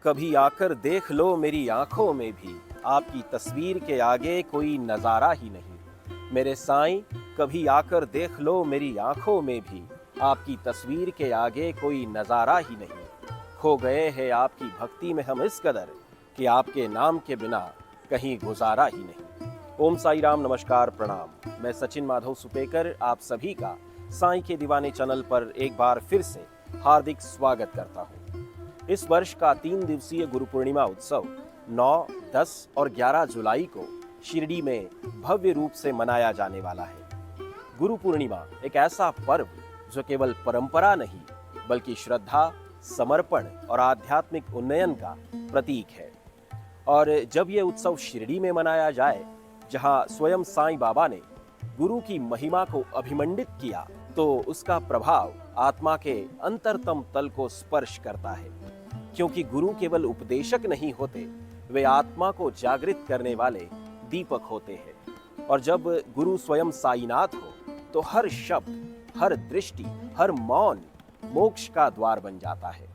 कभी आकर देख लो मेरी आंखों में भी, आपकी तस्वीर के आगे कोई नजारा ही नहीं। मेरे साईं, कभी आकर देख लो मेरी आंखों में भी, आपकी तस्वीर के आगे कोई नजारा ही नहीं। खो गए हैं आपकी भक्ति में हम इस कदर कि आपके नाम के बिना कहीं गुजारा ही नहीं। ओम साई राम, नमस्कार, प्रणाम। मैं सचिन माधव सुपेकर आप सभी का साईं के दीवाने चैनल पर एक बार फिर से हार्दिक स्वागत करता हूँ। इस वर्ष का 3 दिवसीय गुरु पूर्णिमा उत्सव 9, 10 और 11 जुलाई को शिरडी में भव्य रूप से मनाया जाने वाला है। गुरु पूर्णिमा एक ऐसा पर्व जो केवल परंपरा नहीं बल्कि श्रद्धा, समर्पण और आध्यात्मिक उन्नयन का प्रतीक है। और जब यह उत्सव शिरडी में मनाया जाए, जहां स्वयं साईं बाबा ने गुरु की महिमा को अभिमंडित किया, तो उसका प्रभाव आत्मा के अंतरतम तल को स्पर्श करता है। क्योंकि गुरु केवल उपदेशक नहीं होते, वे आत्मा को जागृत करने वाले दीपक होते हैं। और जब गुरु स्वयं साईनाथ हो, तो हर शब्द, हर दृष्टि, हर मौन मोक्ष का द्वार बन जाता है।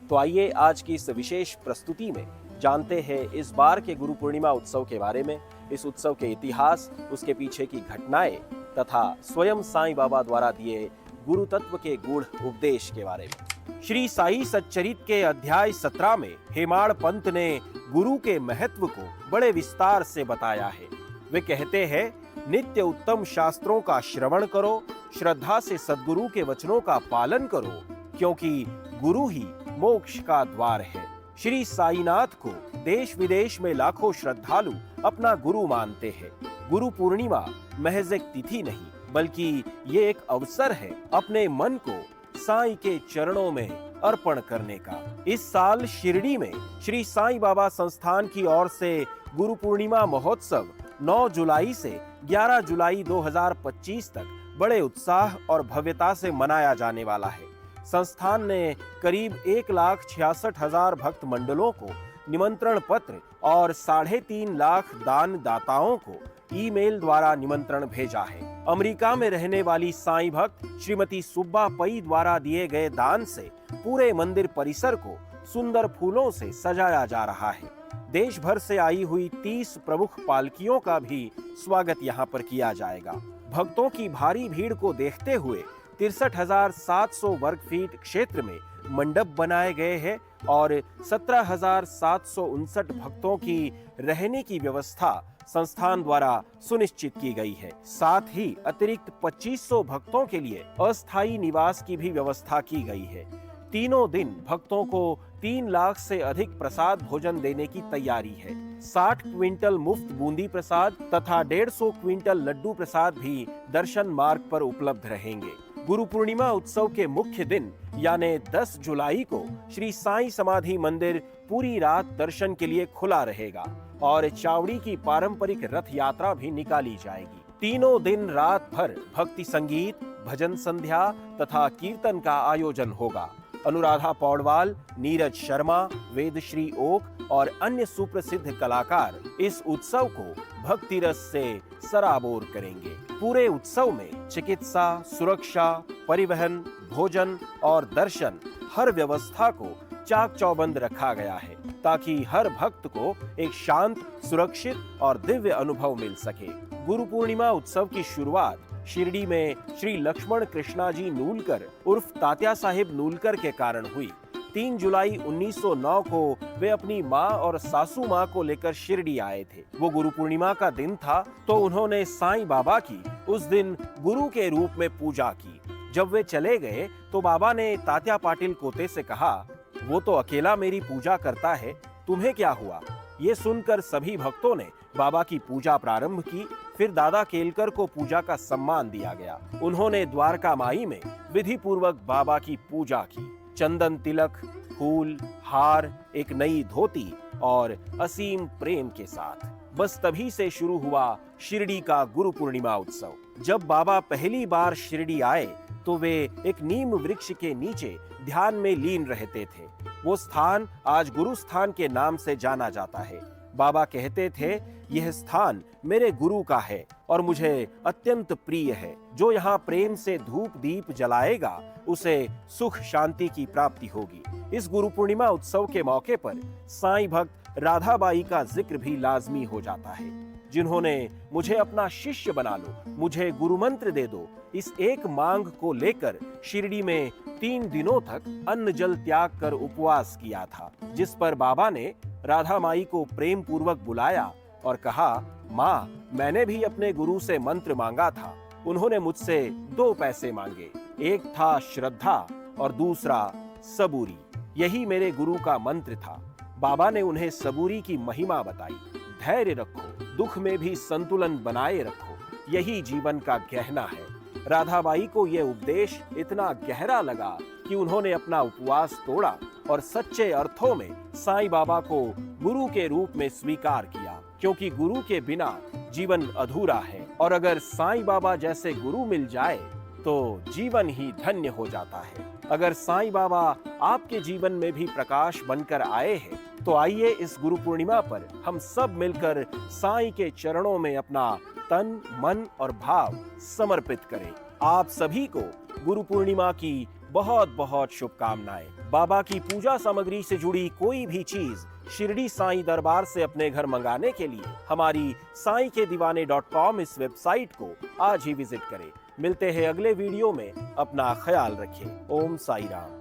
तो आइए आज की इस विशेष प्रस्तुति में जानते हैं इस बार के गुरु पूर्णिमा उत्सव के बारे में, इस उत्सव के इतिहास, उसके पीछे की घटनाएं तथा स्वयं साईं बाबा द्वारा दिए गुरु तत्व के गूढ़ उपदेश के बारे में। श्री साई सच्चरित के अध्याय 17 में हेमाड़ पंत ने गुरु के महत्व को बड़े विस्तार से बताया है। वे कहते हैं, नित्य उत्तम शास्त्रों का श्रवण करो, श्रद्धा से सद्गुरु के वचनों का पालन करो, क्योंकि गुरु ही मोक्ष का द्वार है। श्री साईनाथ को देश विदेश में लाखों श्रद्धालु अपना गुरु मानते हैं। गुरु पूर्णिमा महज एक तिथि नहीं बल्कि ये एक अवसर है अपने मन को साईं के चरणों में अर्पण करने का। इस साल शिरडी में श्री साईं बाबा संस्थान की ओर से गुरु पूर्णिमा महोत्सव 9 जुलाई से 11 जुलाई 2025 तक बड़े उत्साह और भव्यता से मनाया जाने वाला है। संस्थान ने करीब 1,66,000 भक्त मंडलों को निमंत्रण पत्र और 3.5 लाख दान दाताओं को ईमेल द्वारा निमंत्रण भेजा है। अमेरिका में रहने वाली साईं भक्त श्रीमती सुब्बा पई द्वारा दिए गए दान से पूरे मंदिर परिसर को सुंदर फूलों से सजाया जा रहा है। देश भर से आई हुई 30 प्रमुख पालकियों का भी स्वागत यहाँ पर किया जाएगा। भक्तों की भारी भीड़ को देखते हुए 63,700 वर्ग फीट क्षेत्र में मंडप बनाए गए हैं और 17,759 भक्तों की रहने की व्यवस्था संस्थान द्वारा सुनिश्चित की गई है। साथ ही अतिरिक्त 2500 भक्तों के लिए अस्थायी निवास की भी व्यवस्था की गई है। तीनों दिन भक्तों को 3 लाख से अधिक प्रसाद भोजन देने की तैयारी है। 60 क्विंटल मुफ्त बूंदी प्रसाद तथा 150 क्विंटल लड्डू प्रसाद भी दर्शन मार्ग पर उपलब्ध रहेंगे। गुरु पूर्णिमा उत्सव के मुख्य दिन यानी 10 जुलाई को श्री साईं समाधि मंदिर पूरी रात दर्शन के लिए खुला रहेगा और चावड़ी की पारंपरिक रथ यात्रा भी निकाली जाएगी। तीनों दिन रात भर भक्ति संगीत, भजन संध्या तथा कीर्तन का आयोजन होगा। अनुराधा पौडवाल, नीरज शर्मा, वेदश्री ओक और अन्य सुप्रसिद्ध कलाकार इस उत्सव को भक्ति रस से सराबोर करेंगे। पूरे उत्सव में चिकित्सा, सुरक्षा, परिवहन, भोजन और दर्शन हर व्यवस्था को चाक चौबंद रखा गया है ताकि हर भक्त को एक शांत, सुरक्षित और दिव्य अनुभव मिल सके। गुरु पूर्णिमा उत्सव की शुरुआत शिरडी में श्री लक्ष्मण कृष्णाजी नूलकर उर्फ तात्या साहिब नूलकर के कारण हुई। 3 जुलाई 1909 को वे अपनी माँ और सासू माँ को लेकर शिरडी आए थे। वो गुरु पूर्णिमा का दिन था तो उन्होंने साईं बाबा की उस दिन गुरु के रूप में पूजा की। जब वे चले गए तो बाबा ने तात्या पाटिल कोते से कहा, वो तो अकेला मेरी पूजा करता है, तुम्हें क्या हुआ? ये सुनकर सभी भक्तों ने बाबा की पूजा प्रारंभ की। फिर दादा केलकर को पूजा का सम्मान दिया गया। उन्होंने द्वारका माई में विधि पूर्वक बाबा की पूजा की। चंदन तिलक, फूल, हार, एक नई धोती और असीम प्रेम के साथ। बस तभी से शुरू हुआ शिरडी का गुरु पूर्णिमा उत्सव। जब बाबा पहली बार शिरडी आए तो वे एक नीम वृक्ष के नीचे ध्यान में लीन रहते थे। वो स्थान आज गुरु स्थान के नाम से जाना जाता है। बाबा कहते थे, यह स्थान मेरे गुरु का है और मुझे अत्यंत प्रिय है। जो यहाँ प्रेम से धूप दीप जलाएगा उसे सुख शांति की प्राप्ति होगी। इस गुरु पूर्णिमा उत्सव के मौके पर साईं भक्त राधाबाई का जिक्र भी लाजमी हो जाता है, जिन्होंने मुझे अपना शिष्य बना लो, मुझे गुरु मंत्र दे दो, इस एक मांग को लेकर शिरडी में 3 दिनों तक अन्न जल त्याग कर उपवास किया था, जिस पर बाबा ने राधा माई को प्रेम पूर्वक बुलाया और कहा, माँ, मैंने भी अपने गुरु से मंत्र मांगा था। उन्होंने मुझसे 2 पैसे मांगे, एक था श्रद्धा और दूसरा सबूरी। यही मेरे गुरु का मंत्र था। बाबा ने उन्हें सबूरी की महिमा बताई। धैर्य रखो, दुख में भी संतुलन बनाए रखो, यही जीवन का गहना है। राधाबाई को यह उपदेश इतना गहरा लगा कि उन्होंने अपना उपवास तोड़ा और सच्चे अर्थों में साईं बाबा को गुरु के रूप में स्वीकार किया, क्योंकि गुरु के बिना जीवन अधूरा है और अगर साईं बाबा जैसे गुरु मिल जाए तो जीवन ही धन्य हो जाता है। अगर साईं बाबा आपके जीवन में भी प्रकाश बनकर आए हैं तो आइए इस गुरु पूर्णिमा पर हम सब मिलकर साईं के चरणों में अपना तन, मन और भाव समर्पित करें। आप सभी को गुरु पूर्णिमा की बहुत बहुत शुभकामनाएं। बाबा की पूजा सामग्री से जुड़ी कोई भी चीज शिरडी साईं दरबार से अपने घर मंगाने के लिए हमारी sainkedivane.com इस वेबसाइट को आज ही विजिट करें। मिलते हैं अगले वीडियो में। अपना ख्याल रखें। ओम साई राम।